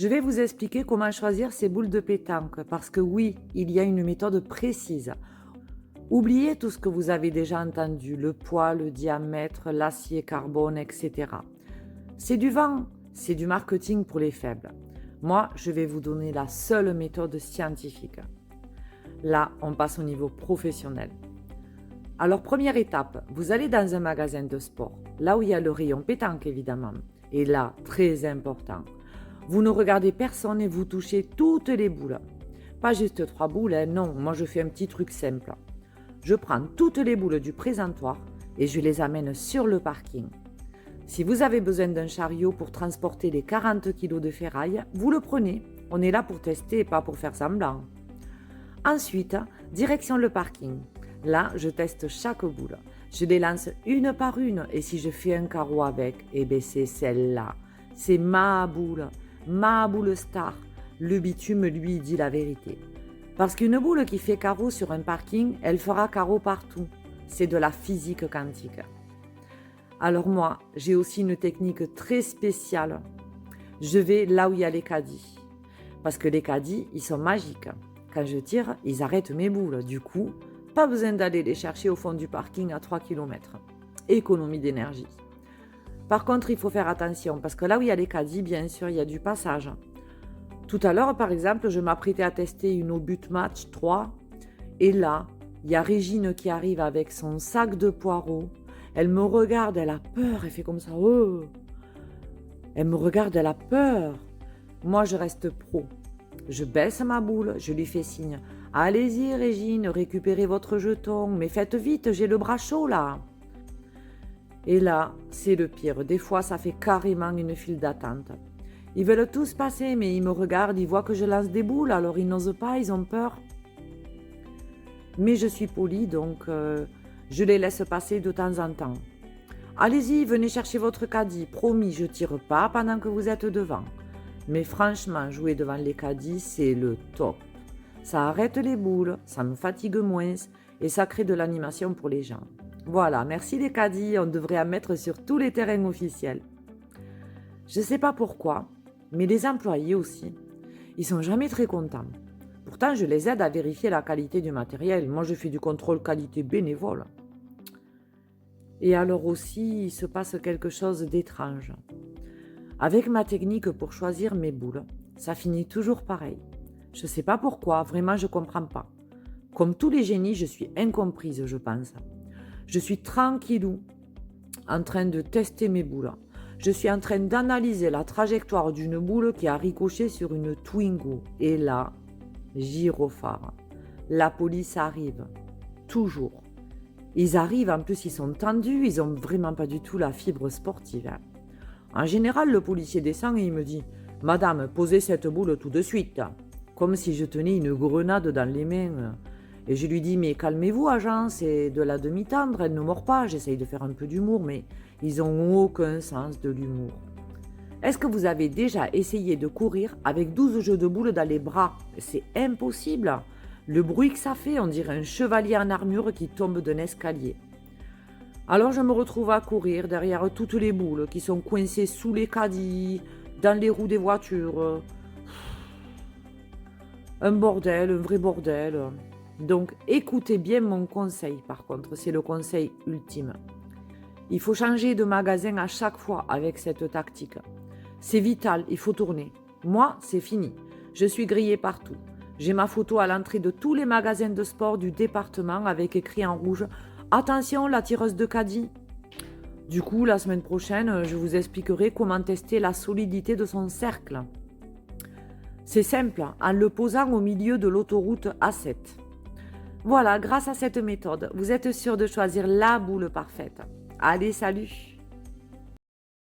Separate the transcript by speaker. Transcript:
Speaker 1: Je vais vous expliquer comment choisir ces boules de pétanque parce que oui, il y a une méthode précise. Oubliez tout ce que vous avez déjà entendu, le poids, le diamètre, l'acier carbone, etc. C'est du vent, c'est du marketing pour les faibles. Moi, je vais vous donner la seule méthode scientifique. Là, on passe au niveau professionnel. Alors, première étape, vous allez dans un magasin de sport, là où il y a le rayon pétanque évidemment. Et là, très important, vous ne regardez personne et vous touchez toutes les boules. Pas juste 3 boules, hein, non, moi je fais un petit truc simple. Je prends toutes les boules du présentoir et je les amène sur le parking. Si vous avez besoin d'un chariot pour transporter les 40 kilos de ferraille, vous le prenez. On est là pour tester, pas pour faire semblant. Ensuite, direction le parking. Là, je teste chaque boule. Je les lance une par une et si je fais un carreau avec, eh bien c'est celle-là. C'est ma boule star. Le bitume, lui, dit la vérité. Parce qu'une boule qui fait carreau sur un parking, elle fera carreau partout. C'est de la physique quantique. Alors moi, j'ai aussi une technique très spéciale. Je vais là où il y a les caddies. Parce que les caddies, ils sont magiques. Quand je tire, ils arrêtent mes boules. Du coup, pas besoin d'aller les chercher au fond du parking à 3 km. Économie d'énergie. Par contre, il faut faire attention parce que là où il y a les caddies, bien sûr, il y a du passage. Tout à l'heure, par exemple, je m'apprêtais à tester une au but match 3. Et là, il y a Régine qui arrive avec son sac de poireaux. Elle me regarde, elle a peur, elle fait comme ça. Oh. Elle me regarde, elle a peur. Moi, je reste pro. Je baisse ma boule, je lui fais signe. Allez-y, Régine, récupérez votre jeton. Mais faites vite, j'ai le bras chaud là. Et là, c'est le pire. Des fois, ça fait carrément une file d'attente. Ils veulent tous passer, mais ils me regardent, ils voient que je lance des boules, alors ils n'osent pas, ils ont peur. Mais je suis polie, donc je les laisse passer de temps en temps. Allez-y, venez chercher votre caddie. Promis, je tire pas pendant que vous êtes devant. Mais franchement, jouer devant les caddies, c'est le top. Ça arrête les boules, ça me fatigue moins et ça crée de l'animation pour les gens. Voilà, merci les caddies, on devrait en mettre sur tous les terrains officiels. Je ne sais pas pourquoi, mais les employés aussi, ils sont jamais très contents. Pourtant, je les aide à vérifier la qualité du matériel. Moi, je fais du contrôle qualité bénévole. Et alors aussi, il se passe quelque chose d'étrange. Avec ma technique pour choisir mes boules, ça finit toujours pareil. Je ne sais pas pourquoi, vraiment je ne comprends pas. Comme tous les génies, je suis incomprise, je pense. Je suis tranquillou, en train de tester mes boules. Je suis en train d'analyser la trajectoire d'une boule qui a ricoché sur une Twingo. Et là, gyrophare. La police arrive. Toujours. Ils arrivent, en plus ils sont tendus, ils n'ont vraiment pas du tout la fibre sportive. Hein. En général, le policier descend et il me dit « Madame, posez cette boule tout de suite !» Comme si je tenais une grenade dans les mains. Et je lui dis « Mais calmez-vous, agent, c'est de la demi-tendre, elle ne mord pas. » J'essaye de faire un peu d'humour, mais ils n'ont aucun sens de l'humour. Est-ce que vous avez déjà essayé de courir avec 12 jeux de boules dans les bras? C'est impossible. Le bruit que ça fait, on dirait un chevalier en armure qui tombe d'un escalier. Alors je me retrouve à courir derrière toutes les boules qui sont coincées sous les caddies, dans les roues des voitures. Un bordel, un vrai bordel. Donc écoutez bien mon conseil par contre, c'est le conseil ultime. Il faut changer de magasin à chaque fois avec cette tactique. C'est vital, il faut tourner. Moi, c'est fini. Je suis grillée partout. J'ai ma photo à l'entrée de tous les magasins de sport du département avec écrit en rouge « Attention, la tireuse de caddie ». Du coup, la semaine prochaine, je vous expliquerai comment tester la solidité de son cercle. C'est simple, en le posant au milieu de l'autoroute A7. Voilà, grâce à cette méthode, vous êtes sûr de choisir la boule parfaite. Allez, salut!